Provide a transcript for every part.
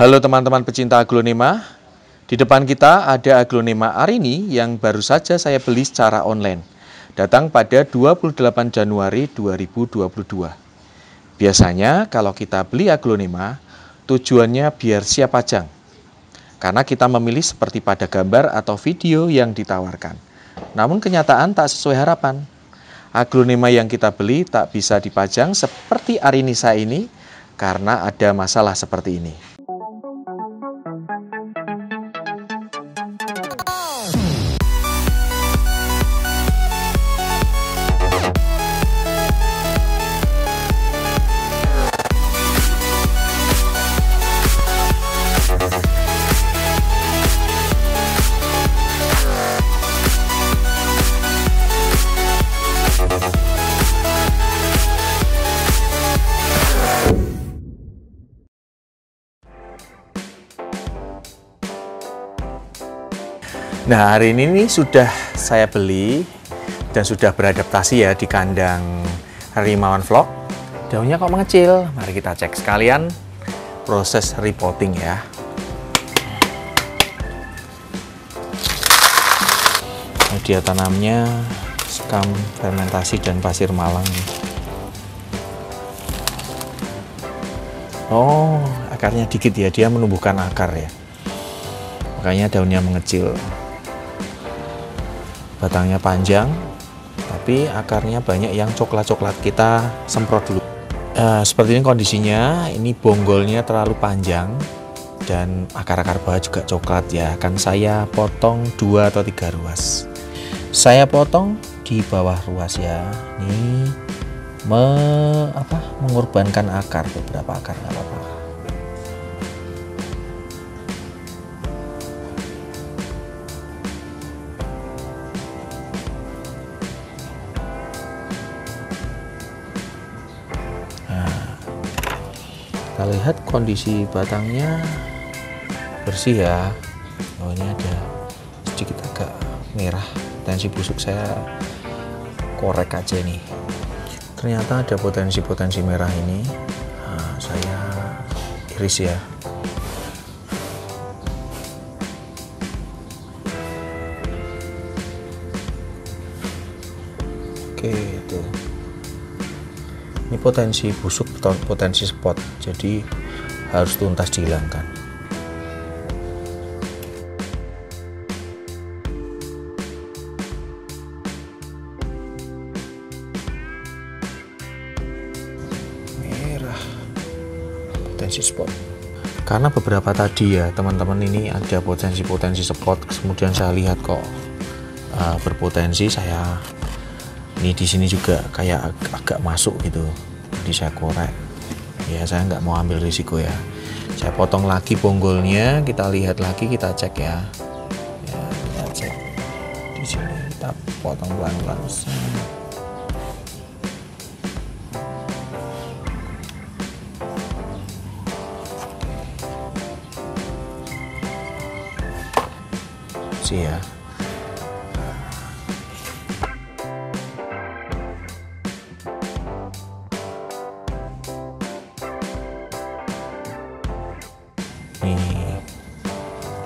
Halo teman-teman pecinta aglonema, di depan kita ada aglonema Arini yang baru saja saya beli secara online. Datang pada 28 Januari 2022. Biasanya kalau kita beli aglonema, tujuannya biar siap pajang. Karena kita memilih seperti pada gambar atau video yang ditawarkan. Namun kenyataan tak sesuai harapan. Aglonema yang kita beli tak bisa dipajang seperti Arinisa ini karena ada masalah seperti ini. Nah, hari ini sudah saya beli dan sudah beradaptasi ya di kandang Rimawan Vlog. Daunnya kok mengecil? Mari kita cek sekalian proses repotting ya. Media tanamnya sekam fermentasi dan pasir malang. Oh, akarnya dikit ya, dia menumbuhkan akar ya. Makanya daunnya mengecil. Batangnya panjang, tapi akarnya banyak yang coklat-coklat. Kita semprot dulu. Seperti ini kondisinya. Ini bonggolnya terlalu panjang dan akar-akar bawah juga coklat ya. Akan saya potong 2 atau 3 ruas. Saya potong di bawah ruas ya. Ini mengorbankan akar, beberapa akar nggak apa-apa. Kita lihat kondisi batangnya bersih ya. Oh, ini ada sedikit agak merah, potensi busuk. Saya korek aja nih. Ternyata ada potensi merah ini. Nah, saya iris ya. Oke, tuh. Ini potensi busuk atau potensi spot, jadi harus tuntas dihilangkan. Merah, potensi spot. Karena beberapa tadi ya teman-teman, ini ada potensi spot, kemudian saya lihat kok berpotensi, saya ini di sini juga kayak agak masuk gitu, jadi saya korek ya. Saya nggak mau ambil risiko ya, saya potong lagi bonggolnya. Kita lihat lagi, kita cek ya, kita cek di sini, kita potong pelan-pelan. Sih ya. Nih,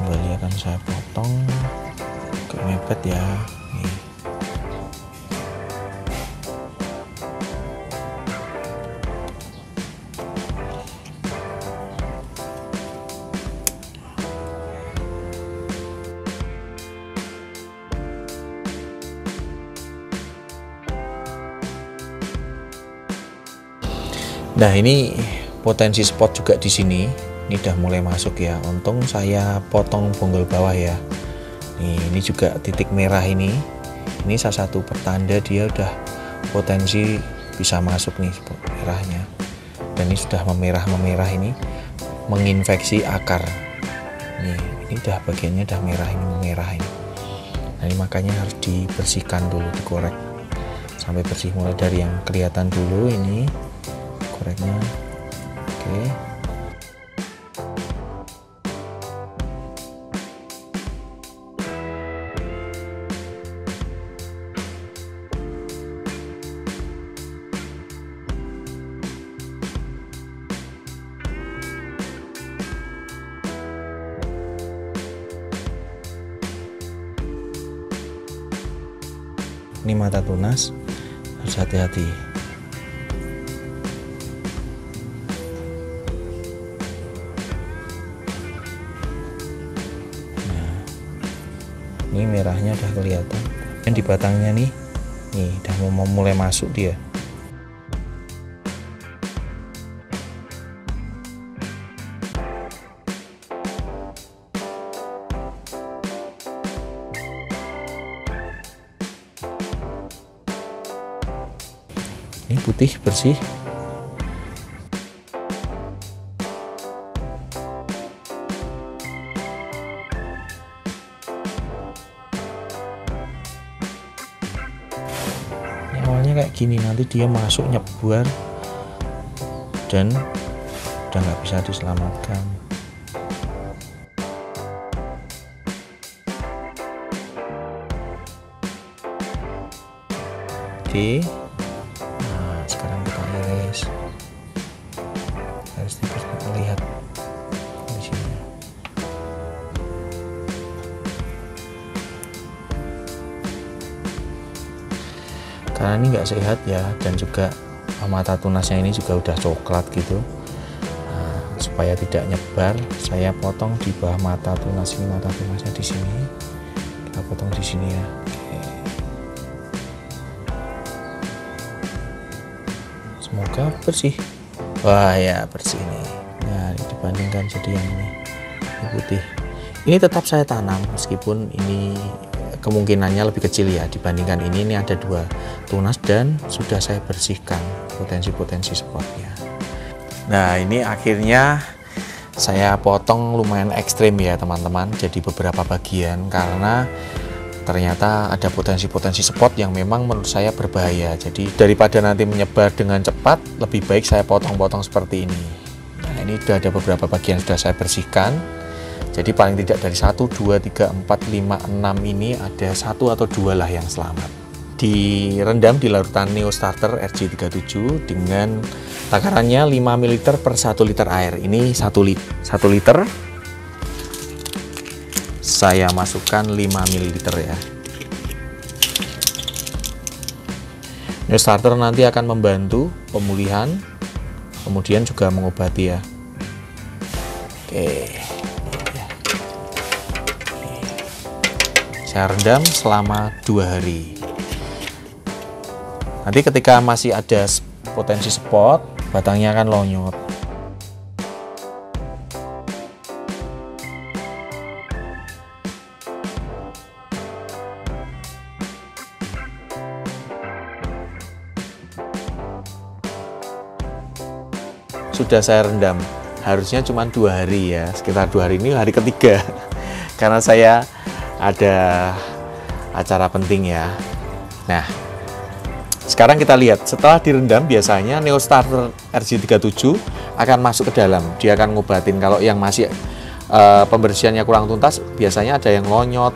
kembali akan saya potong ke mepet ya. Nih. Nah, ini potensi spot juga di sini. Ini udah mulai masuk ya. Untung saya potong bonggol bawah ya. Ini juga titik merah ini. Ini salah satu pertanda dia udah potensi bisa masuk nih merahnya. Dan ini sudah memerah ini, menginfeksi akar. Ini udah bagiannya udah merah ini, memerah ini. Nah, ini makanya harus dibersihkan dulu, dikorek sampai bersih, mulai dari yang kelihatan dulu ini koreknya. Oke. Ini mata tunas, harus hati-hati. Nah, ini merahnya udah kelihatan. Dan di batangnya nih udah mau mulai masuk dia. Ini putih bersih. Ini awalnya kayak gini, nanti dia masuk nyebar dan udah nggak bisa diselamatkan. Oke. Sekarang kita iris, harus lihat kondisinya. Karena ini nggak sehat ya, dan juga mata tunasnya ini juga udah coklat gitu. Nah, supaya tidak nyebar, saya potong di bawah mata tunas ini, mata tunasnya di sini. Kita potong di sini ya. Semoga bersih. Wah ya, bersih nih. Nah, dibandingkan jadi yang ini putih. Ini tetap saya tanam meskipun ini kemungkinannya lebih kecil ya dibandingkan ini ada 2 tunas dan sudah saya bersihkan potensi-potensi spotnya. Nah, ini akhirnya saya potong lumayan ekstrim ya teman-teman, jadi beberapa bagian karena ternyata ada potensi-potensi spot yang memang menurut saya berbahaya. Jadi daripada nanti menyebar dengan cepat, lebih baik saya potong-potong seperti ini. Nah, ini sudah ada beberapa bagian sudah saya bersihkan. Jadi paling tidak dari 1, 2, 3, 4, 5, 6 ini ada 1 atau 2 lah yang selamat. Direndam di larutan Neostarter RG37 dengan takarannya 5 ml per 1 liter air. Ini 1 liter. Saya masukkan 5 ml ya. Neostarter nanti akan membantu pemulihan, kemudian juga mengobati ya. Oke. Saya rendam selama 2 hari. Nanti ketika masih ada potensi spot, batangnya akan lonyot. Sudah saya rendam, harusnya cuma 2 hari ya, sekitar 2 hari, ini hari ketiga karena saya ada acara penting ya. Nah, sekarang kita lihat setelah direndam, biasanya Neostarter RG37 akan masuk ke dalam, dia akan ngobatin. Kalau yang masih pembersihannya kurang tuntas, biasanya ada yang lonyot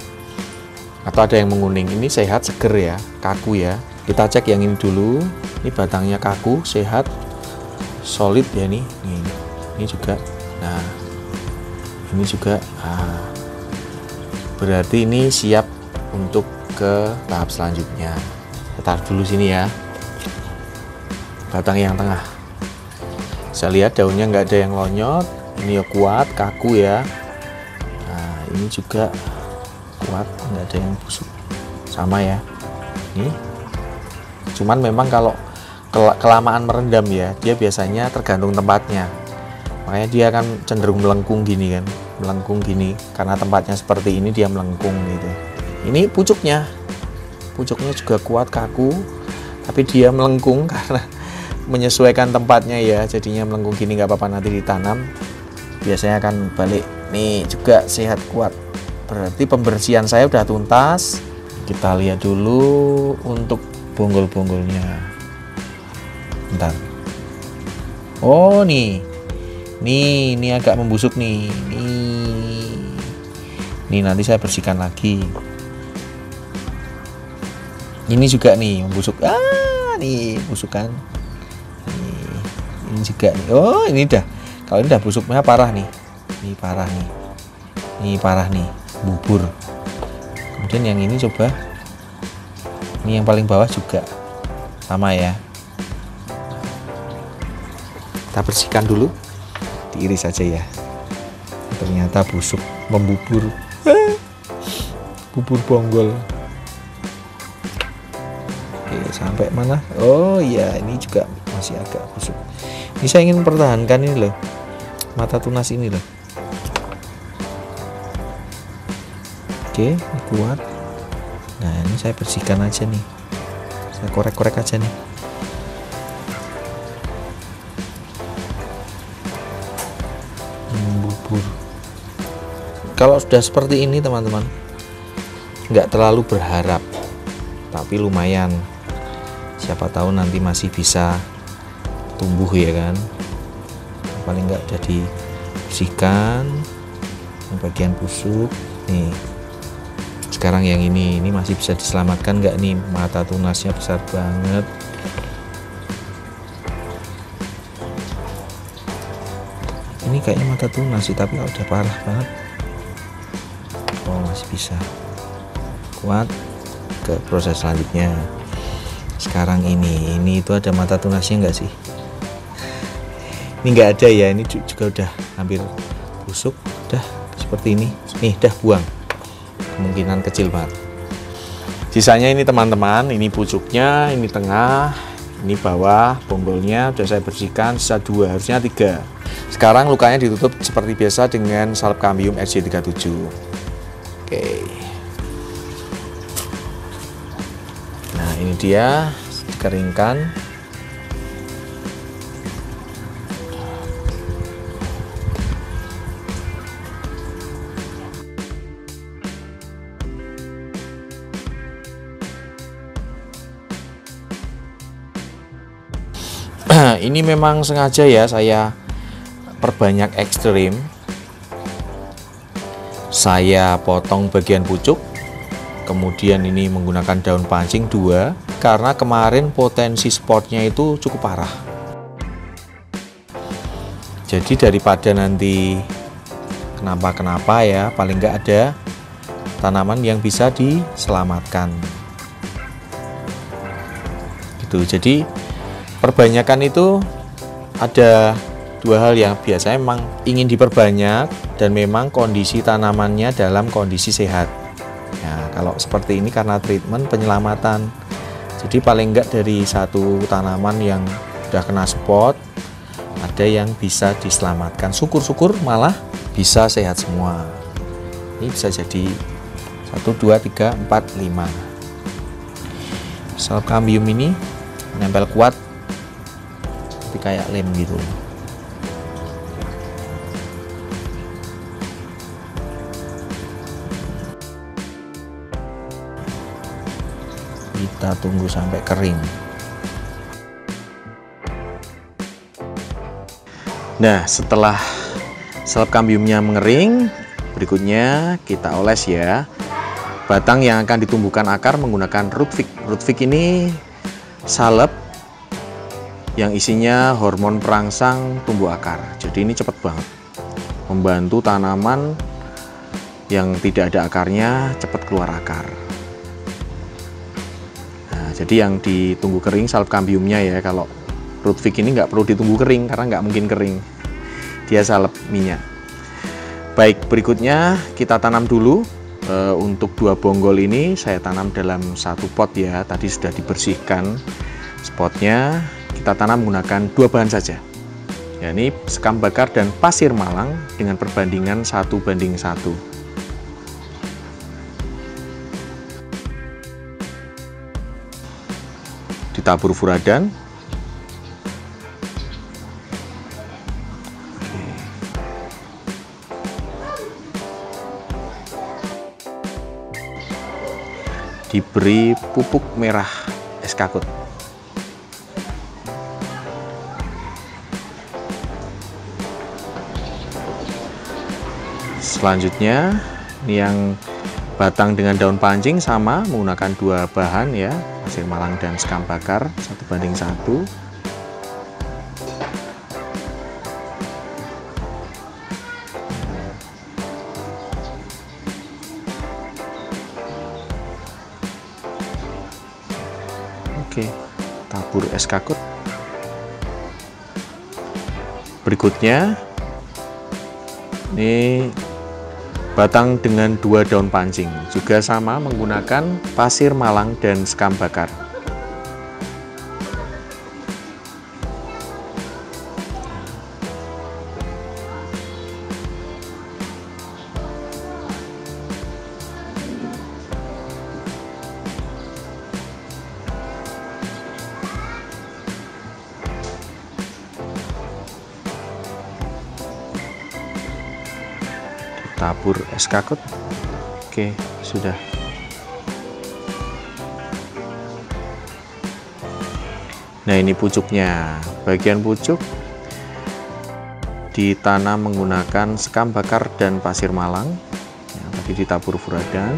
atau ada yang menguning. Ini sehat, seger ya, kaku ya. Kita cek yang ini dulu, ini batangnya kaku, sehat, solid ya nih. Ini juga. Nah, ini juga. Berarti ini siap untuk ke tahap selanjutnya. Taruh dulu sini ya, batang yang tengah. Saya lihat daunnya nggak ada yang lonyot, ini ya kuat, kaku ya. Nah, ini juga kuat, nggak ada yang busuk, sama ya. Ini cuman memang kalau kelamaan merendam ya, dia biasanya tergantung tempatnya, makanya dia akan cenderung melengkung gini kan, melengkung gini karena tempatnya seperti ini, dia melengkung gitu. Ini pucuknya juga kuat, kaku, tapi dia melengkung karena menyesuaikan tempatnya ya, jadinya melengkung gini. Nggak apa-apa, nanti ditanam biasanya akan balik. Nih juga sehat, kuat, berarti pembersihan saya udah tuntas. Kita lihat dulu untuk bonggol-bonggolnya. Bentar. Oh nih ini agak membusuk nih. Nih nanti saya bersihkan lagi. Ini juga nih membusuk. Nih busukan. Ini juga nih. Oh, ini dah. Kalau ini dah busuknya parah nih. Ini parah nih. Ini parah nih, bubur. Kemudian yang ini coba. Ini yang paling bawah juga sama ya. Kita bersihkan dulu, diiris saja ya. Ternyata busuk, membubur. Bubur bonggol. Oke, sampai mana? Oh iya, ini juga masih agak busuk. Ini saya ingin mempertahankan ini loh, mata tunas ini loh. Oke, ini kuat. Nah, ini saya bersihkan aja nih. Saya korek-korek aja nih. Bubur. Kalau sudah seperti ini teman-teman, nggak terlalu berharap, tapi lumayan. Siapa tahu nanti masih bisa tumbuh ya kan. Paling nggak udah dibersihkan yang bagian busuk nih. Sekarang yang ini masih bisa diselamatkan nggak nih? Mata tunasnya besar banget. Ini kayaknya mata tunas sih, tapi kalau udah parah banget, oh masih bisa kuat. Ke proses selanjutnya. Sekarang ini itu ada mata tunasnya nggak sih? Ini nggak ada ya. Ini juga udah hampir busuk, udah seperti ini. Nih, udah buang. Kemungkinan kecil banget. Sisanya ini teman-teman, ini pucuknya, ini tengah, ini bawah, bonggolnya udah saya bersihkan. Sisa 2, harusnya 3. Sekarang lukanya ditutup seperti biasa dengan salep kambium RJ37. Oke. Nah, ini dia, dikeringkan. Ini memang sengaja ya saya perbanyak ekstrim. Saya potong bagian pucuk, kemudian ini menggunakan daun pancing 2 karena kemarin potensi spotnya itu cukup parah. Jadi daripada nanti kenapa-kenapa ya, paling nggak ada tanaman yang bisa diselamatkan. Gitu. Jadi perbanyakan itu ada 2 hal yang biasanya memang ingin diperbanyak dan memang kondisi tanamannya dalam kondisi sehat. Nah, kalau seperti ini karena treatment penyelamatan. Jadi paling enggak dari satu tanaman yang udah kena spot, ada yang bisa diselamatkan. Syukur-syukur malah bisa sehat semua. Ini bisa jadi 1, 2, 3, 4, 5. Salep kambium ini nempel kuat, tapi kayak lem gitu. Kita tunggu sampai kering. Nah, setelah salep kambiumnya mengering, berikutnya kita oles ya. Batang yang akan ditumbuhkan akar menggunakan Rootfix. Rootfix ini salep yang isinya hormon perangsang tumbuh akar. Jadi ini cepat banget, membantu tanaman yang tidak ada akarnya cepat keluar akar. Nah, jadi yang ditunggu kering salep kambiumnya ya. Kalau Rootfix ini nggak perlu ditunggu kering karena nggak mungkin kering, dia salep minyak. Baik, berikutnya kita tanam dulu. Untuk 2 bonggol ini saya tanam dalam 1 pot ya. Tadi sudah dibersihkan spotnya. Kita tanam menggunakan 2 bahan saja, ya, ini sekam bakar dan pasir malang dengan perbandingan 1:1. Ditabur furadan. Diberi pupuk merah eskakut. Selanjutnya ini yang batang dengan daun pancing sama menggunakan 2 bahan ya, pasir malang dan sekam bakar 1:1. Oke, tabur es kakut. Berikutnya ini batang dengan 2 daun pancing, juga sama menggunakan pasir malang dan sekam bakar. Tabur es kakut. Oke, sudah. Nah, ini pucuknya. Bagian pucuk ditanam menggunakan sekam bakar dan pasir malang. Ya, tadi ditabur furadan.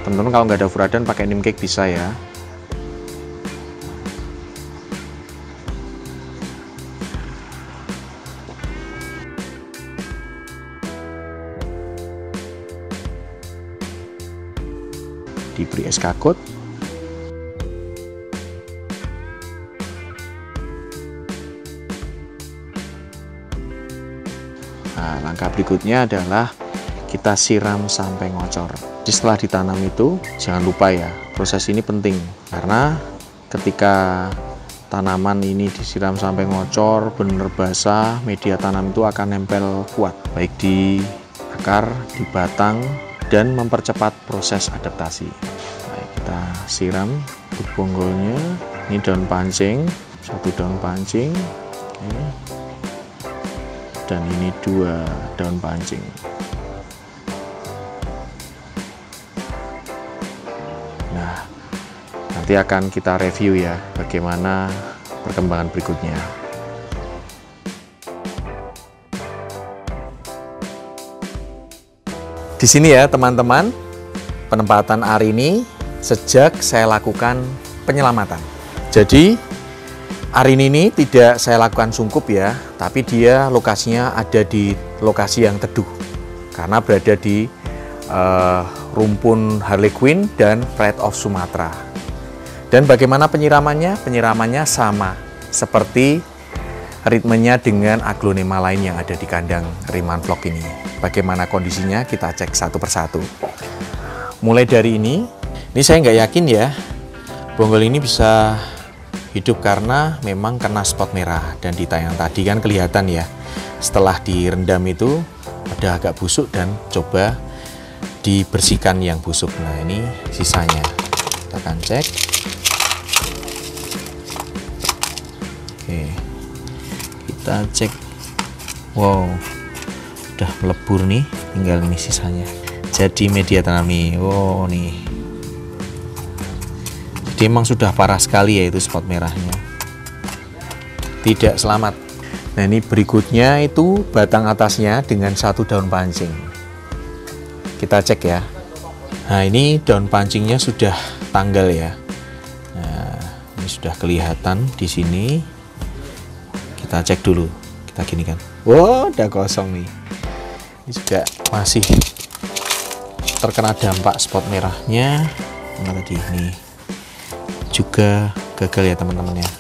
Teman-teman kalau nggak ada furadan pakai neem cake bisa ya. Diberi es kakut. Nah, langkah berikutnya adalah kita siram sampai ngocor. Jadi setelah ditanam itu jangan lupa ya, proses ini penting karena ketika tanaman ini disiram sampai ngocor, benar basah, media tanam itu akan nempel kuat baik di akar, di batang, dan mempercepat proses adaptasi. Baik, kita siram untuk bonggolnya. Ini daun pancing, 1 daun pancing. Oke. Dan ini 2 daun pancing. Nah, nanti akan kita review ya bagaimana perkembangan berikutnya. Di sini ya teman-teman, penempatan ari ini sejak saya lakukan penyelamatan. Jadi ari ini tidak saya lakukan sungkup ya, tapi dia lokasinya ada di lokasi yang teduh karena berada di rumpun Harlequin dan Pride of Sumatra. Dan bagaimana penyiramannya? Penyiramannya sama seperti ritmenya dengan aglonema lain yang ada di kandang Riemann Vlog ini. Bagaimana kondisinya kita cek satu persatu. Mulai dari ini saya nggak yakin ya bonggol ini bisa hidup karena memang kena spot merah, dan di tayang tadi kan kelihatan ya setelah direndam itu ada agak busuk dan coba dibersihkan yang busuk. Nah, ini sisanya kita akan cek. Oke, kita cek. Wow, udah melebur nih, tinggal ini sisanya. Jadi media tanam nih, wow nih. Jadi emang sudah parah sekali ya itu spot merahnya. Tidak selamat. Nah, ini berikutnya itu batang atasnya dengan 1 daun pancing. Kita cek ya. Nah, ini daun pancingnya sudah tanggal ya. Nah, ini sudah kelihatan di sini. Kita cek dulu. Kita gini kan. Wow, udah kosong nih. Ini juga masih terkena dampak spot merahnya. Mana tadi ini juga gagal ya teman-teman ya.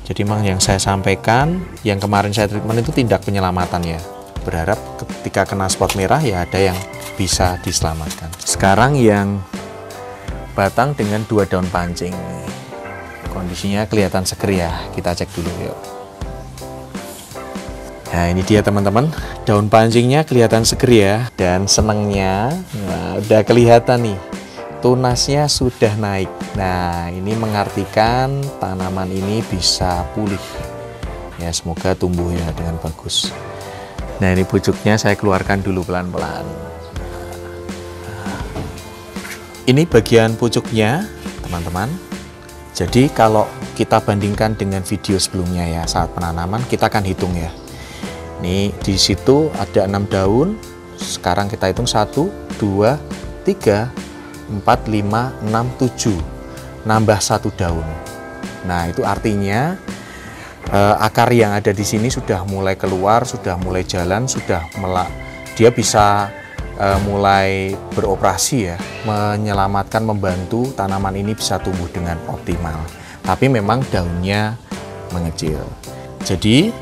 Jadi memang yang saya sampaikan, yang kemarin saya treatment itu tindak penyelamatan ya. Berharap ketika kena spot merah ya ada yang bisa diselamatkan. Sekarang yang batang dengan 2 daun pancing. Kondisinya kelihatan seger ya. Kita cek dulu yuk. Nah, ini dia teman-teman, daun pancingnya kelihatan seger ya, dan senengnya udah kelihatan nih, tunasnya sudah naik. Nah, ini mengartikan tanaman ini bisa pulih ya, semoga tumbuh ya dengan bagus. Nah, ini pucuknya saya keluarkan dulu pelan-pelan. Ini bagian pucuknya teman-teman. Jadi kalau kita bandingkan dengan video sebelumnya ya, saat penanaman kita akan hitung ya. Nih, di situ ada 6 daun. Sekarang kita hitung 1, 2, 3, 4, 5, 6, 7. Nambah 1 daun. Nah, itu artinya akar yang ada di sini sudah mulai keluar, sudah mulai jalan, sudah dia bisa mulai beroperasi ya, menyelamatkan, membantu tanaman ini bisa tumbuh dengan optimal. Tapi memang daunnya mengecil. Jadi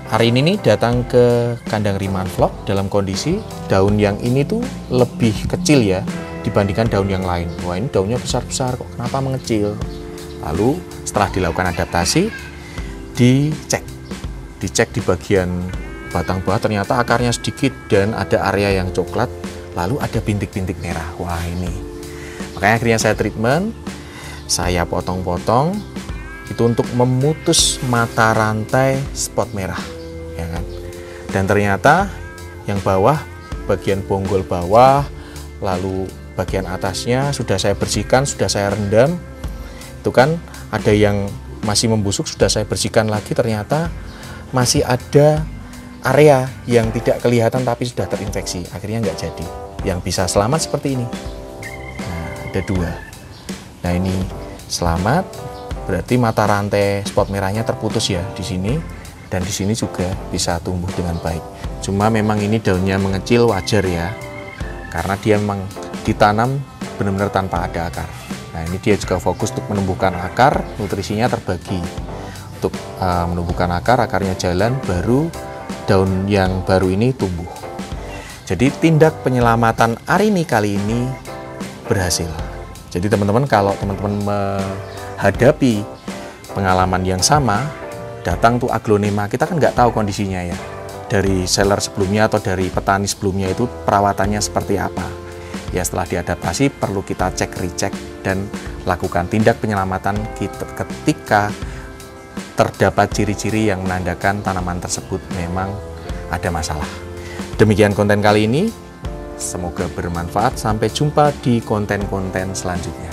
hari ini nih datang ke kandang Riemann Vlog dalam kondisi daun yang ini tuh lebih kecil ya dibandingkan daun yang lain. Wah, ini daunnya besar-besar kok, kenapa mengecil? Lalu setelah dilakukan adaptasi, dicek di bagian batang buah, ternyata akarnya sedikit dan ada area yang coklat, lalu ada bintik-bintik merah. Wah, ini makanya akhirnya saya treatment, saya potong-potong itu untuk memutus mata rantai spot merah, ya kan. Dan ternyata yang bawah, bagian bonggol bawah, lalu bagian atasnya sudah saya bersihkan, sudah saya rendam. Itu kan ada yang masih membusuk, sudah saya bersihkan lagi, ternyata masih ada area yang tidak kelihatan tapi sudah terinfeksi, akhirnya nggak jadi. Yang bisa selamat seperti ini. Nah, ada 2. Nah, ini selamat, berarti mata rantai spot merahnya terputus ya di sini, dan di sini juga bisa tumbuh dengan baik. Cuma memang ini daunnya mengecil, wajar ya, karena dia memang ditanam benar-benar tanpa ada akar. Nah, ini dia juga fokus untuk menumbuhkan akar, nutrisinya terbagi. Untuk menumbuhkan akar, akarnya jalan, baru daun yang baru ini tumbuh. Jadi tindak penyelamatan Arini kali ini berhasil. Jadi teman-teman, kalau teman-teman menghadapi pengalaman yang sama, datang tuh aglonema, kita kan nggak tahu kondisinya ya. Dari seller sebelumnya atau dari petani sebelumnya itu perawatannya seperti apa. Ya, setelah diadaptasi perlu kita cek, recheck, dan lakukan tindak penyelamatan ketika terdapat ciri-ciri yang menandakan tanaman tersebut memang ada masalah. Demikian konten kali ini, semoga bermanfaat. Sampai jumpa di konten-konten selanjutnya.